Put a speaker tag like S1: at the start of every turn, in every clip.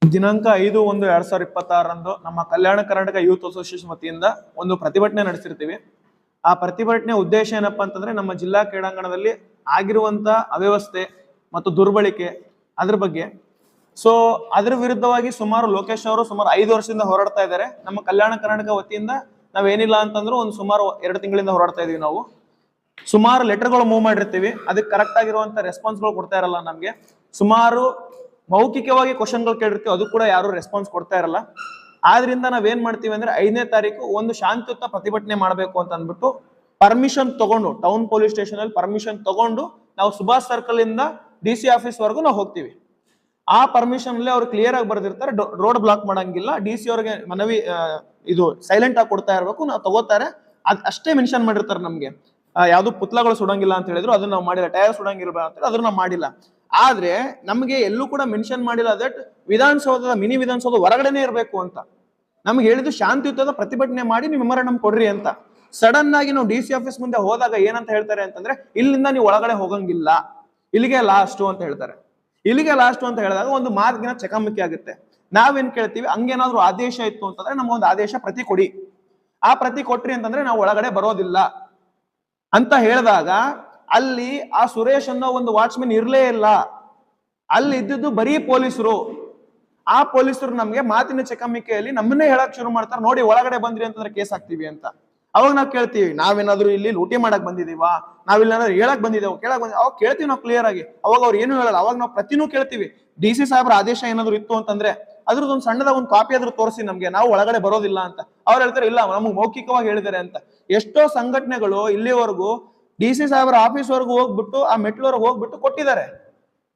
S1: ದಿನಾಂಕ 5/1/2026 ನಮ್ಮ Kalyana Karnataka youth association ವತಿಯಿಂದ ಒಂದು ಪ್ರತಿಭಟನೆ ನಡೆಸಿರ್ತೀವಿ. ಆ ಪ್ರತಿಭಟನೆ ಉದ್ದೇಶ ಏನಪ್ಪಾ ಅಂತಂದ್ರೆ ನಮ್ಮ ಜಿಲ್ಲಾ ಕ್ರೀಡಾಂಗಣದಲ್ಲಿ ಆಗಿರುವಂತ ಅವ್ಯವಸ್ಥೆ ಮತ್ತು ದುರ್ಬಳಕೆ ಅದ್ರ ಬಗ್ಗೆ. ಸೊ ಅದ್ರ ವಿರುದ್ಧವಾಗಿ ಲೋಕೇಶ್ ಅವರು ಸುಮಾರು 5 ವರ್ಷದಿಂದ ಹೋರಾಡ್ತಾ ಇದ್ದಾರೆ. ನಮ್ಮ ಕಲ್ಯಾಣ ಕರ್ನಾಟಕ ವತಿಯಿಂದ ನಾವೇನಿಲ್ಲ ಅಂತಂದ್ರೂ ಒಂದು ಸುಮಾರು 2 ತಿಂಗಳಿಂದ ಹೋರಾಡ್ತಾ ಇದೀವಿ. ನಾವು ಸುಮಾರು ಲೆಟರ್ಗಳು ಮೂವ್ ಮಾಡಿರ್ತೀವಿ, ಅದಕ್ಕೆ ಕರೆಕ್ಟ್ ಆಗಿರುವಂತ ರೆಸ್ಪಾನ್ಸ್ಗಳು ಕೊಡ್ತಾ ಇರಲ್ಲ ನಮ್ಗೆ. ಸುಮಾರು ಮೌಖಿಕವಾಗಿ ಕ್ವಶನ್ಗಳು ಕೇಳಿರ್ತೀವಿ, ಅದು ಕೂಡ ಯಾರು ರೆಸ್ಪಾನ್ಸ್ ಕೊಡ್ತಾ ಇರಲ್ಲ. ಆದ್ರಿಂದ ನಾವೇನ್ ಮಾಡ್ತೀವಿ ಅಂದ್ರೆ 5ನೇ ತಾರೀಕು ಒಂದು ಶಾಂತಿಯುತ ಪ್ರತಿಭಟನೆ ಮಾಡಬೇಕು ಅಂತ ಅಂದ್ಬಿಟ್ಟು ಪರ್ಮಿಷನ್ ತಗೊಂಡು ಟೌನ್ ಪೊಲೀಸ್ ಸ್ಟೇಷನ್ ಅಲ್ಲಿ ಪರ್ಮಿಷನ್ ತಗೊಂಡು ನಾವು ಸುಭಾಷ್ ಸರ್ಕಲ್ ಇಂದ DC ಆಫೀಸ್ ವರೆಗೂ ನಾವು ಹೋಗ್ತೀವಿ. ಆ ಪರ್ಮಿಷನ್ ಅಲ್ಲಿ ಅವ್ರು ಕ್ಲಿಯರ್ ಆಗಿ ಬರ್ದಿರ್ತಾರೆ, ರೋಡ್ ಬ್ಲಾಕ್ ಮಾಡಂಗಿಲ್ಲ, DC ಅವ್ರಿಗೆ ಮನವಿ ಇದು ಸೈಲೆಂಟ್ ಆಗಿ ಕೊಡ್ತಾ ಇರ್ಬೇಕು, ನಾವು ತಗೋತಾರೆ. ಅಷ್ಟೇ ಮೆನ್ಷನ್ ಮಾಡಿರ್ತಾರೆ ನಮ್ಗೆ. ಯಾವ್ದು ಪುತ್ಲಗಳು ಸುಡಂಗಿಲ್ಲ ಅಂತ ಹೇಳಿದ್ರು, ಅದನ್ನ ನಾವು ಮಾಡಿಲ್ಲ. ಟೈರ್ ಸುಡಂಗಿಲ್ಲ ಅಂತ ಅದನ್ನ ನಾವು ಮಾಡಿಲ್ಲ. ಆದ್ರೆ ನಮ್ಗೆ ಎಲ್ಲೂ ಕೂಡ ಮೆನ್ಷನ್ ಮಾಡಿಲ್ಲ ದಟ್ ವಿಧಾನಸೌಧದ ಮಿನಿ ವಿಧಾನಸೌಧ ಹೊರಗಡೆನೆ ಇರಬೇಕು ಅಂತ. ನಮ್ಗೆ ಹೇಳಿದ್ದು ಶಾಂತಿಯುತದ ಪ್ರತಿಭಟನೆ ಮಾಡಿ ನೀವು ಮೆಮೊರಂಡಮ್ ಕೊಡ್ರಿ ಅಂತ. ಸಡನ್ ಆಗಿ ನಾವು DC ಆಫೀಸ್ ಮುಂದೆ ಹೋದಾಗ ಏನಂತ ಹೇಳ್ತಾರೆ ಅಂತಂದ್ರೆ, ಇಲ್ಲಿಂದ ನೀವು ಒಳಗಡೆ ಹೋಗಂಗಿಲ್ಲ, ಇಲ್ಲಿಗೆ ಲಾಸ್ಟ್ ಅಂತ ಹೇಳ್ತಾರೆ. ಇಲ್ಲಿಗೆ ಲಾಸ್ಟ್ ಅಂತ ಹೇಳಿದಾಗ ಒಂದು ಮಾರ್ಗಿನ ಚಕಮಕಿ ಆಗುತ್ತೆ. ನಾವೇನ್ ಕೇಳ್ತೀವಿ, ಹಂಗೇನಾದ್ರೂ ಆದೇಶ ಇತ್ತು ಅಂತಂದ್ರೆ ನಮಗೊಂದು ಆದೇಶ ಪ್ರತಿ ಕೊಡಿ, ಆ ಪ್ರತಿ ಕೊಟ್ರಿ ಅಂತಂದ್ರೆ ನಾವು ಒಳಗಡೆ ಬರೋದಿಲ್ಲ ಅಂತ ಹೇಳಿದಾಗ ಅಲ್ಲಿ ಆ ಸುರೇಶ್ ಅನ್ನೋ ಒಂದು ವಾಚ್ಮೆನ್ ಇರ್ಲೇ ಇಲ್ಲ. ಅಲ್ಲಿ ಇದ್ದಿದ್ದು ಬರೀ ಪೊಲೀಸರು. ಆ ಪೊಲೀಸರು ನಮ್ಗೆ ಮಾತಿನ ಚಕಮಕಿಯಲ್ಲಿ ನಮ್ಮನ್ನೇ ಹೇಳಕ್ ಶುರು ಮಾಡ್ತಾರೆ, ನೋಡಿ ಒಳಗಡೆ ಬಂದ್ರಿ ಅಂತಂದ್ರೆ ಕೇಸ್ ಹಾಕ್ತಿವಿ ಅಂತ. ಅವಾಗ ನಾವು ಕೇಳ್ತೀವಿ, ನಾವೇನಾದ್ರೂ ಇಲ್ಲಿ ಲೂಟಿ ಮಾಡಕ್ ಬಂದಿದೀವಾ, ನಾವಿಲ್ಲಾಂದ್ರೆ ಹೇಳಕ್ ಬಂದಿದ್ದೇವೆ, ಕೇಳಕ್ ಬಂದಿದ್ದೇವೆ? ಅವಾಗ ಕೇಳ್ತೀವಿ ನಾವು ಕ್ಲಿಯರ್ ಆಗಿ. ಅವಾಗ ಅವ್ರು ಏನು ಹೇಳಲ್ಲ. ಅವಾಗ ನಾವು ಪ್ರತಿನೂ ಕೇಳ್ತೀವಿ, DC ಸಾಹೇಬ್ರ ಆದೇಶ ಏನಾದ್ರು ಇತ್ತು ಅಂತಂದ್ರೆ ಅದ್ರದ್ದು ಒಂದು ಸಣ್ಣದ ಒಂದು ಕಾಪಿ ಆದ್ರೂ ತೋರಿಸಿ ನಮ್ಗೆ, ನಾವು ಒಳಗಡೆ ಬರೋದಿಲ್ಲ ಅಂತ. ಅವ್ರು ಹೇಳ್ತಾರೆ, ಇಲ್ಲ ನಮ್ಗೆ ಮೌಖಿಕವಾಗಿ ಹೇಳಿದ್ದಾರೆ ಅಂತ. ಎಷ್ಟೋ ಸಂಘಟನೆಗಳು ಇಲ್ಲಿವರೆಗೂ DC ಸಾಹೇಬ್ರ ಆಫೀಸ್ ವರೆಗೂ ಹೋಗ್ಬಿಟ್ಟು ಆ ಮೆಟ್ಲವರೆಗೂ ಹೋಗ್ಬಿಟ್ಟು ಕೊಟ್ಟಿದ್ದಾರೆ.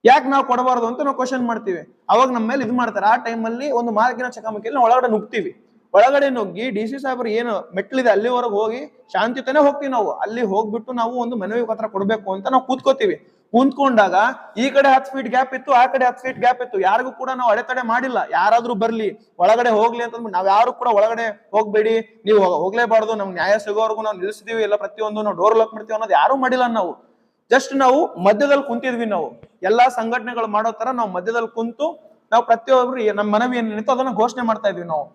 S1: ಯಾಕೆ ನಾವು ಕೊಡಬಾರ್ದು ಅಂತ ನಾವು ಕ್ವಶನ್ ಮಾಡ್ತೀವಿ. ಅವಾಗ ನಮ್ಮ ಮೇಲೆ ಇದು ಮಾಡ್ತಾರೆ. ಆ ಟೈಮಲ್ಲಿ ಒಂದು ಮಾರ್ಗಿನ ಚಕಮಕಿಯಲ್ಲಿ ನಾವು ಒಳಗಡೆ ನುಗ್ತೀವಿ. ಒಳಗಡೆ ನುಗ್ಗಿ DC ಸಾಹೇಬ್ರು ಏನು ಮೆಟ್ಲಿದೆ ಅಲ್ಲಿವರೆಗೂ ಹೋಗಿ ಶಾಂತಿಯುತನೇ ಹೋಗ್ತೀವಿ. ನಾವು ಅಲ್ಲಿ ಹೋಗ್ಬಿಟ್ಟು ನಾವು ಒಂದು ಮನವಿ ಪತ್ರ ಕೊಡ್ಬೇಕು ಅಂತ ನಾವು ಕೂತ್ಕೋತೀವಿ. ಕೂತ್ಕೊಂಡಾಗ ಈ ಕಡೆ 10 ಫೀಟ್ ಗ್ಯಾಪ್ ಇತ್ತು, ಆ ಕಡೆ 10 ಫೀಟ್ ಗ್ಯಾಪ್ ಇತ್ತು. ಯಾರಿಗೂ ಕೂಡ ನಾವು ಅಡೆತಡೆ ಮಾಡಿಲ್ಲ. ಯಾರಾದ್ರೂ ಬರ್ಲಿ ಒಳಗಡೆ ಹೋಗ್ಲಿ ಅಂತಂದ್ಬಿಟ್ಟು ನಾವ್ ಯಾರು ಕೂಡ ಒಳಗಡೆ ಹೋಗ್ಬೇಡಿ, ನೀವು ಹೋಗ್ಲೇಬಾರ್ದು, ನಮ್ಗೆ ನ್ಯಾಯ ಸಿಗೋವರೆಗೂ ನಾವು ನಿಲ್ಲಿಸ್ತೀವಿ, ಎಲ್ಲ ಪ್ರತಿಯೊಂದು ನಾವು ಡೋರ್ ಲಾಕ್ ಮಾಡ್ತೀವಿ ಅನ್ನೋದು ಯಾರು ಮಾಡಿಲ್ಲ. ನಾವು ಜಸ್ಟ್ ನಾವು ಮಧ್ಯದಲ್ಲಿ ಕುಂತಿದ್ವಿ. ನಾವು ಎಲ್ಲಾ ಸಂಘಟನೆಗಳು ಮಾಡೋ ತರ ನಾವು ಮಧ್ಯದಲ್ಲಿ ಕುಂತು ನಾವು ಪ್ರತಿಯೊಬ್ರು ನಮ್ಮ ಮನವಿ ಏನಿತ್ತು ಅದನ್ನ ಘೋಷಣೆ ಮಾಡ್ತಾ ಇದ್ವಿ ನಾವು.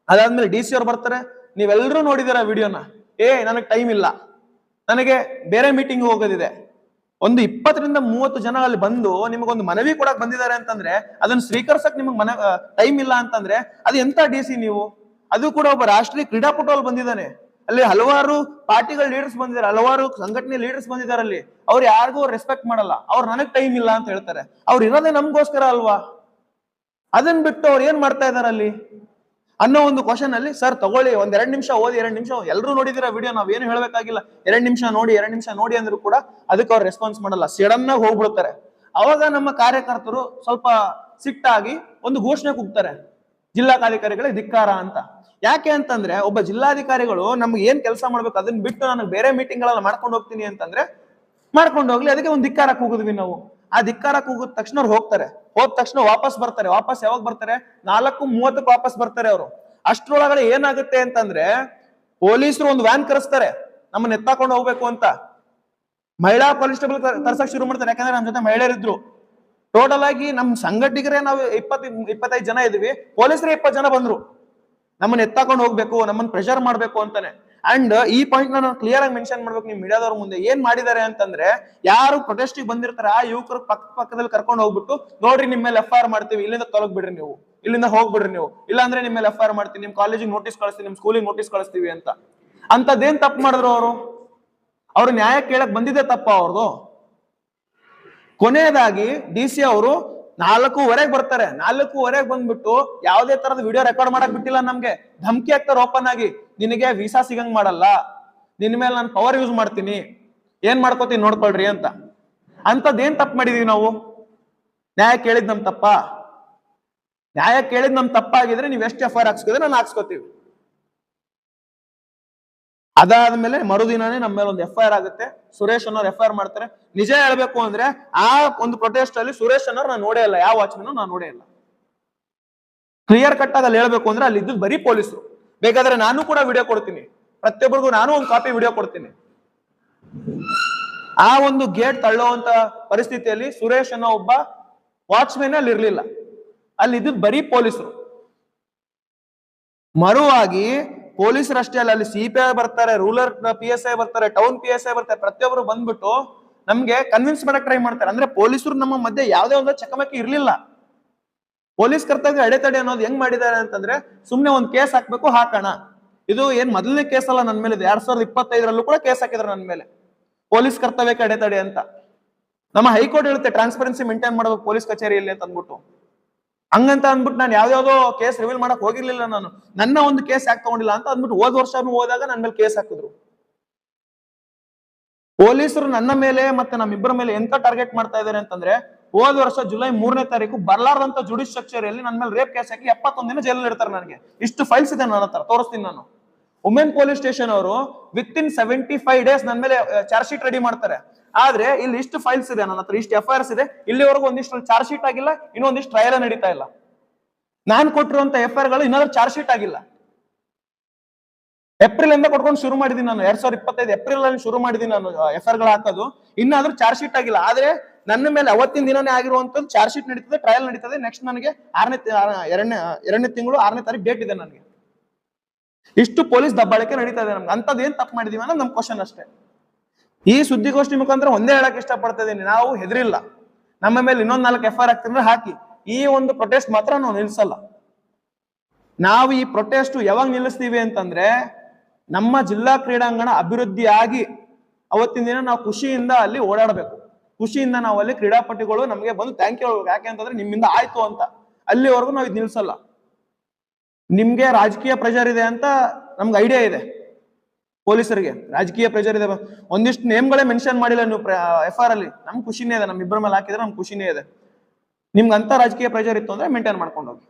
S1: ಅದಾದ್ಮೇಲೆ DC ಅವ್ರು ಬರ್ತಾರೆ, ನೀವೆಲ್ಲರೂ ನೋಡಿದಿರ ವಿಡಿಯೋನ, ನನಗೆ ಟೈಮ್ ಇಲ್ಲ, ನನಗೆ ಬೇರೆ ಮೀಟಿಂಗ್ ಹೋಗೋದಿದೆ. ಒಂದು 20ರಿಂದ 30 ಜನ ಅಲ್ಲಿ ಬಂದು ನಿಮಗೊಂದು ಮನವಿ ಕೊಡಕ್ ಬಂದಿದ್ದಾರೆ ಅಂತಂದ್ರೆ ಅದನ್ನ ಸ್ವೀಕರಿಸಕ್ ನಿಮಗ್ ಟೈಮ್ ಇಲ್ಲ ಅಂತಂದ್ರೆ ಅದು ಎಂತ DC ನೀವು? ಅದು ಕೂಡ ಒಬ್ಬ ರಾಷ್ಟ್ರೀಯ ಕ್ರೀಡಾಪಟು ಅಲ್ಲಿ ಬಂದಿದ್ದಾನೆ. ಅಲ್ಲಿ ಹಲವಾರು ಪಾರ್ಟಿಗಳ ಲೀಡರ್ಸ್ ಬಂದಿದ್ದಾರೆ, ಹಲವಾರು ಸಂಘಟನೆ ಲೀಡರ್ಸ್ ಬಂದಿದ್ದಾರೆ. ಅಲ್ಲಿ ಅವ್ರು ಯಾರಿಗೂ ರೆಸ್ಪೆಕ್ಟ್ ಮಾಡಲ್ಲ. ಅವ್ರು ನನಗ್ ಟೈಮ್ ಇಲ್ಲ ಅಂತ ಹೇಳ್ತಾರೆ. ಅವ್ರು ಇರೋದೇ ನಮ್ಗೋಸ್ಕರ ಅಲ್ವಾ? ಅದನ್ನ ಬಿಟ್ಟು ಅವ್ರು ಏನ್ ಮಾಡ್ತಾ ಇದಾರೆ ಅಲ್ಲಿ ಅನ್ನೋ ಒಂದು ಕ್ವಶನ್ ಅಲ್ಲಿ, ಸರ್ ತಗೊಳ್ಳಿ, 1-2 ನಿಮಿಷ ಓದಿ, 2 ನಿಮಿಷ ಎಲ್ಲರೂ ನೋಡಿದಿರ ವಿಡಿಯೋ, ನಾವ್ ಏನು ಹೇಳ್ಬೇಕಾಗಿಲ್ಲ, 2 ನಿಮಿಷ ನೋಡಿ ಅಂದ್ರು ಕೂಡ ಅದಕ್ಕೆ ಅವ್ರು ರೆಸ್ಪಾನ್ಸ್ ಮಾಡಲ್ಲ. ಸಡನ್ ಆಗಿ ಹೋಗ್ಬಿಡ್ತಾರೆ. ಅವಾಗ ನಮ್ಮ ಕಾರ್ಯಕರ್ತರು ಸ್ವಲ್ಪ ಸಿಟ್ಟಾಗಿ ಒಂದು ಘೋಷಣೆ ಕೂಗ್ತಾರೆ, ಜಿಲ್ಲಾಧಿಕಾರಿಗಳಿಗೆ ಧಿಕ್ಕಾರ ಅಂತ. ಯಾಕೆ ಅಂತಂದ್ರೆ ಒಬ್ಬ ಜಿಲ್ಲಾಧಿಕಾರಿಗಳು ನಮ್ಗೆ ಏನ್ ಕೆಲಸ ಮಾಡ್ಬೇಕು ಅದನ್ನ ಬಿಟ್ಟು ನನಗೆ ಬೇರೆ ಮೀಟಿಂಗ್ ಗಳನ್ನ ಮಾಡ್ಕೊಂಡು ಹೋಗ್ತೀನಿ ಅಂತಂದ್ರೆ ಮಾಡ್ಕೊಂಡು ಹೋಗ್ಲಿ, ಅದಕ್ಕೆ ಒಂದು ಧಿಕ್ಕಾರ ಕೂಗಿದ್ವಿ ನಾವು. ಆ ಧಿಕ್ಕಾರ ಕೂಗಿದ ತಕ್ಷಣ ಅವ್ರು ಹೋಗ್ತಾರೆ. ಹೋದ ತಕ್ಷಣ ವಾಪಸ್ ಬರ್ತಾರೆ. ವಾಪಸ್ ಯಾವಾಗ ಬರ್ತಾರೆ? 4:30 ವಾಪಸ್ ಬರ್ತಾರೆ ಅವರು. ಅಷ್ಟ್ರೊಳಗಡೆ ಏನಾಗುತ್ತೆ ಅಂತಂದ್ರೆ ಪೊಲೀಸರು ಒಂದು ವ್ಯಾನ್ ಕರೆಸ್ತಾರೆ ನಮ್ಮನ್ನ ಎತ್ತಾಕೊಂಡು ಹೋಗ್ಬೇಕು ಅಂತ. ಮಹಿಳಾ ಕಾನ್ಸ್ಟೇಬಲ್ ಕರ್ಸಕ್ ಶುರು ಮಾಡ್ತಾರೆ. ಯಾಕಂದ್ರೆ ನಮ್ಮ ಜೊತೆ ಮಹಿಳೆಯರಿದ್ರು. ಟೋಟಲ್ ಆಗಿ ನಮ್ ಸಂಘಟಕರೇ ನಾವು 20-25 ಜನ ಇದ್ವಿ, ಪೊಲೀಸರೇ 20 ಜನ ಬಂದ್ರು ನಮ್ಮನ್ನ ಎತ್ತಾಕೊಂಡು ಹೋಗ್ಬೇಕು, ನಮ್ಮನ್ನ ಪ್ರೆಷರ್ ಮಾಡ್ಬೇಕು ಅಂತಾನೆ. ಅಂಡ್ ಈ ಪಾಯಿಂಟ್ ನಾನು ಕ್ಲಿಯರ್ ಆಗಿ ಮೆನ್ಷನ್ ಮಾಡ್ಬೇಕು ನಿಮ್ ಮೀಡಿಯಾದವ್ರ ಮುಂದೆ. ಏನ್ ಮಾಡಿದ್ದಾರೆ ಅಂತಂದ್ರೆ, ಯಾರು ಪ್ರೊಟೆಸ್ಟ್ ಬಂದಿರ್ತಾರೆ ಆ ಯುವಕರು ಪಕ್ಕದಲ್ಲಿ ಕರ್ಕೊಂಡು ಹೋಗ್ಬಿಟ್ಟು, ನೋಡ್ರಿ ನಿಮ್ ಮೇಲೆ FIR ಮಾಡ್ತೀವಿ, ಇಲ್ಲಿಂದ ತೊಲಗ್ ಬಿಡ್ರಿ ನೀವು, ಇಲ್ಲಿಂದ ಹೋಗ್ಬಿಡ್ರಿ ನೀವು, ಇಲ್ಲಾಂದ್ರೆ ನಿಮ್ ಮೇಲೆ FIR ಮಾಡ್ತೀವಿ, ನಿಮ್ ಕಾಲೇಜಿಗೆ ನೋಟಿಸ್ ಕಳಿಸ್ತೀವಿ, ನಿಮ್ ಸ್ಕೂಲಿಗೆ ನೋಟಿಸ್ ಕಳಿಸ್ತೀವಿ ಅಂತ. ಅಂತದೇನ್ ತಪ್ಪು ಮಾಡಿದ್ರು ಅವರು? ಅವ್ರು ನ್ಯಾಯ ಕೇಳಕ್ ಬಂದಿದ್ದೆ ತಪ್ಪ ಅವ್ರದು? ಕೊನೆಯದಾಗಿ DC ಅವರು 4:15 ಬರ್ತಾರೆ. 4:15 ಬಂದ್ಬಿಟ್ಟು ಯಾವುದೇ ತರದ ವಿಡಿಯೋ ರೆಕಾರ್ಡ್ ಮಾಡಕ್ ಬಿಟ್ಟಿಲ್ಲ ನಮ್ಗೆ. ಧಮಕಿ ಹಾಕ್ತಾರೆ ಓಪನ್ ಆಗಿ, ನಿನಗೆ ವೀಸಾ ಸಿಗಂಗ್ ಮಾಡಲ್ಲ, ನಿನ್ ಮೇಲೆ ನಾನು ಪವರ್ ಯೂಸ್ ಮಾಡ್ತೀನಿ, ಏನ್ ಮಾಡ್ಕೋತೀನಿ ನೋಡ್ಕೊಳ್ರಿ ಅಂತ. ಅಂತದೇನ್ ತಪ್ಪು ಮಾಡಿದೀವಿ ನಾವು? ನ್ಯಾಯ ಕೇಳಿದ್ ನಮ್ ತಪ್ಪ? ನ್ಯಾಯ ಕೇಳಿದ್ ನಮ್ ತಪ್ಪಾಗಿದ್ರೆ ನೀವ್ ಎಷ್ಟು FIR ಹಾಕ್ಸ್ಕಿದ್ರೆ ನಾನು ಹಾಕ್ಸ್ಕೊತೀವಿ. ಅದಾದ್ಮೇಲೆ ಮರುದಿನಾನೇ ನಮ್ಮ ಮೇಲೆ ಒಂದು FIR ಆಗುತ್ತೆ. ಸುರೇಶ್ ಅನ್ನೋರು FIR ಮಾಡ್ತಾರೆ. ನಿಜ ಹೇಳ್ಬೇಕು ಅಂದ್ರೆ ಆ ಒಂದು ಪ್ರೊಟೆಸ್ಟ್ ಅಲ್ಲಿ ಸುರೇಶ್ ಅನ್ನೋರು ನಾನು ನೋಡೇ ಇಲ್ಲ, ಯಾವ ವಾಚ್ಮನ್ ನಾನು ನೋಡೇ ಇಲ್ಲ. ಕ್ಲಿಯರ್ ಕಟ್ ಆಗಿ ಅಲ್ಲಿ ಹೇಳ್ಬೇಕು ಅಂದ್ರೆ ಅಲ್ಲಿ ಇದ್ದು ಬರೀ ಪೊಲೀಸರು. ಬೇಕಾದ್ರೆ ನಾನು ಕೂಡ ವಿಡಿಯೋ ಕೊಡ್ತೀನಿ, ಪ್ರತಿಯೊಬ್ಬರಿಗೂ ನಾನು ಒಂದು ಕಾಪಿ ವಿಡಿಯೋ ಕೊಡ್ತೀನಿ. ಆ ಒಂದು ಗೇಟ್ ತಳ್ಳುವಂತ ಪರಿಸ್ಥಿತಿಯಲ್ಲಿ ಸುರೇಶ್ ಅನ್ನೋ ಒಬ್ಬ ವಾಚ್ಮೆನ್ ಅಲ್ಲಿ ಇರ್ಲಿಲ್ಲ. ಅಲ್ಲಿ ಇದ್ದಿದ್ದು ಬರೀ ಪೊಲೀಸರು. ಮರುವಾಗಿ ಪೊಲೀಸರಷ್ಟೇ ಅಲ್ಲ, ಅಲ್ಲಿ CPI ಬರ್ತಾರೆ, ರೂರಲ್ PSI ಬರ್ತಾರೆ, ಟೌನ್ PSI ಬರ್ತಾರೆ, ಪ್ರತಿಯೊಬ್ಬರು ಬಂದ್ಬಿಟ್ಟು ನಮ್ಗೆ ಕನ್ವಿನ್ಸ್ ಮಾಡಕ್ ಟ್ರೈ ಮಾಡ್ತಾರೆ. ಅಂದ್ರೆ ಪೊಲೀಸರು ನಮ್ಮ ಮಧ್ಯೆ ಯಾವುದೇ ಒಂದು ಚಕಮಕಿ ಇರ್ಲಿಲ್ಲ. ಪೊಲೀಸ್ ಕರ್ತವ್ಯ ಅಡೆತಡೆ ಅನ್ನೋದು ಹೆಂಗ್ ಮಾಡಿದ್ದಾರೆ ಅಂತಂದ್ರೆ, ಸುಮ್ನೆ ಒಂದ್ ಕೇಸ್ ಹಾಕ್ಬೇಕು, ಹಾಕೋಣ. ಇದು ಏನ್ ಮೊದಲನೇ ಕೇಸ್ ಅಲ್ಲ ನನ್ನ ಮೇಲೆ, 2025ರಲ್ಲೂ ಕೂಡ ಕೇಸ್ ಹಾಕಿದ್ರು ನನ್ನ ಮೇಲೆ, ಪೊಲೀಸ್ ಕರ್ತವ್ಯಕ್ಕೆ ಅಡೆತಡೆ ಅಂತ. ನಮ್ಮ ಹೈಕೋರ್ಟ್ ಹೇಳುತ್ತೆ ಟ್ರಾನ್ಸ್ಪರೆನ್ಸಿ ಮೇಂಟೈನ್ ಮಾಡಬೇಕು ಪೊಲೀಸ್ ಕಚೇರಿಯಲ್ಲಿ ಅಂತ ಅಂದ್ಬಿಟ್ಟು. ಹಂಗಂತ ಅಂದ್ಬಿಟ್ಟು ನಾನು ಯಾವ್ದಾವ್ದೋ ಕೇಸ್ ರಿವೀಲ್ ಮಾಡಕ್ ಹೋಗಿರ್ಲಿಲ್ಲ. ನಾನು ನನ್ನ ಒಂದು ಕೇಸ್ ಯಾಕೆ ತಗೊಂಡಿಲ್ಲ ಅಂತ ಅಂದ್ಬಿಟ್ಟು ಹೋದ ವರ್ಷ ಹೋದಾಗ ನನ್ನ ಮೇಲೆ ಕೇಸ್ ಹಾಕಿದ್ರು. ಪೊಲೀಸರು ನನ್ನ ಮೇಲೆ ಮತ್ತೆ ನಮ್ಮಿಬ್ಬರ ಮೇಲೆ ಎಂತ ಟಾರ್ಗೆಟ್ ಮಾಡ್ತಾ ಇದಾರೆ ಅಂತಂದ್ರೆ, ಹೋದ ವರ್ಷ ಜುಲೈ 3ನೇ ತಾರೀಕು ಬರ್ಲಾರ್ದಂತ ಜುಡಿಷಿಯಲ್ ಕಚೇರಿಯಲ್ಲಿ ನನ್ನ ಮೇಲೆ ರೇಪ್ ಕೇಸ್ ಹಾಕಿ 71 ದಿನ ಜೈಲಲ್ಲಿ ಇಡ್ತಾರೆ. ನನಗೆ ಇಷ್ಟು ಫೈಲ್ಸ್ ಇದೆ ನನ್ನ ಹತ್ರ, ತೋರಿಸ್ತೀನಿ ನಾನು. ವುಮೆನ್ ಪೊಲೀಸ್ ಸ್ಟೇಷನ್ ಅವರು ವಿತಿನ್ 75 ಡೇಸ್ ನನ್ನ ಮೇಲೆ ಚಾರ್ಜ್ ಶೀಟ್ ರೆಡಿ ಮಾಡ್ತಾರೆ. ಆದ್ರೆ ಇಲ್ಲಿ ಇಷ್ಟು ಫೈಲ್ಸ್ ಇದೆ ನನ್ನ ಹತ್ರ, ಇಷ್ಟು FIRs ಇದೆ. ಇಲ್ಲಿವರೆಗೂ ಒಂದಿಷ್ಟು ಚಾರ್ಜ್ ಶೀಟ್ ಆಗಿಲ್ಲ, ಇನ್ನೊಂದಿಷ್ಟು ಟ್ರಯಲ್ ನಡೀತಾ ಇಲ್ಲ. ನಾನು ಕೊಟ್ಟಿರುವಂತ FIR ಗಳು ಇನ್ನಾದ್ರೂ ಚಾರ್ಜ್ ಶೀಟ್ ಆಗಿಲ್ಲ. ಏಪ್ರಿಲ್ ಇಂದ ಕೊಟ್ಕೊಂಡು ಶುರು ಮಾಡಿದೀನಿ ನಾನು, 2025 ಏಪ್ರಿಲ್ ಅಲ್ಲಿ ಶುರು ಮಾಡಿದೀನಿ ನಾನು FIR ಗಳು ಹಾಕೋದು. ಇನ್ನಾದ್ರೂ ಚಾರ್ಜ್ ಶೀಟ್ ಆಗಿಲ್ಲ. ಆದ್ರೆ ನನ್ನ ಮೇಲೆ ಅವತ್ತಿನ ದಿನನೇ ಆಗಿರುವಂತದ್ದು ಚಾರ್ಜ್ ಶೀಟ್ ನಡೀತದೆ, ಟ್ರಯಲ್ ನಡೀತದೆ. ನೆಕ್ಸ್ಟ್ ನನಗೆ 2ನೇ ತಿಂಗಳು 6ನೇ ತಾರೀಕು ಡೇಟ್ ಇದೆ ನನಗೆ. ಇಷ್ಟು ಪೊಲೀಸ್ ದಬ್ಬಾಳಿಕೆ ನಡೀತಾ ಇದೆ ನಮ್ಗೆ. ಅಂತದ್ ಏನ್ ತಪ್ಪು ಮಾಡಿದೀವಿ ಅನ್ನೋದು ನಮ್ ಕ್ವಶನ್ ಅಷ್ಟೇ. ಈ ಸುದ್ದಿಗೋಷ್ಠಿ ಮುಖಾಂತರ ಒಂದೇ ಹೇಳಕ್ ಇಷ್ಟಪಡ್ತಾ ಇದೀನಿ, ನಾವು ಹೆದರಿಲ್ಲ. ನಮ್ಮ ಮೇಲೆ ಇನ್ನೊಂದ್ 4 FIR ಹಾಕ್ತಿದ್ರೆ ಹಾಕಿ, ಈ ಒಂದು ಪ್ರೊಟೆಸ್ಟ್ ಮಾತ್ರ ನಾವು ನಿಲ್ಸಲ್ಲ. ನಾವು ಈ ಪ್ರೊಟೆಸ್ಟ್ ಯಾವಾಗ ನಿಲ್ಲಿಸ್ತೀವಿ ಅಂತಂದ್ರೆ, ನಮ್ಮ ಜಿಲ್ಲಾ ಕ್ರೀಡಾಂಗಣ ಅಭಿವೃದ್ಧಿ ಆಗಿ ಅವತ್ತಿನ ದಿನ ನಾವು ಖುಷಿಯಿಂದ ಅಲ್ಲಿ ಓಡಾಡಬೇಕು. ಖುಷಿಯಿಂದ ನಾವು ಅಲ್ಲಿ ಕ್ರೀಡಾಪಟುಗಳು ನಮಗೆ ಬಂದು ಥ್ಯಾಂಕ್ ಯು ಹೇಳ್ಬೇಕು. ಯಾಕೆ ಅಂತಂದ್ರೆ ನಿಮ್ಮಿಂದ ಆಯ್ತು ಅಂತ. ಅಲ್ಲಿವರೆಗೂ ನಾವು ಇದು ನಿಲ್ಸಲ್ಲ. ನಿಮ್ಗೆ ರಾಜಕೀಯ ಪ್ರೆಷರ್ ಇದೆ ಅಂತ ನಮ್ಗೆ ಐಡಿಯಾ ಇದೆ. ಪೊಲೀಸರಿಗೆ ರಾಜಕೀಯ ಪ್ರೆಷರ್ ಇದೆ, ಒಂದಿಷ್ಟು ನೇಮ್ಗಳೇ ಮೆನ್ಷನ್ ಮಾಡಿಲ್ಲ ನೀವು FIR ಅಲ್ಲಿ. ನಮ್ಗೆ ಖುಷಿನೇ ಇದೆ, ನಮ್ಮಿಬ್ಬರ ಮೇಲೆ ಹಾಕಿದ್ರೆ ನಮ್ಗೆ ಖುಷಿನೇ ಇದೆ. ನಿಮ್ಗೆ ಅಂತ ರಾಜಕೀಯ ಪ್ರೆಷರ್ ಇತ್ತು ಅಂದ್ರೆ ಮೇಂಟೈನ್ ಮಾಡ್ಕೊಂಡು ಹೋಗಿ.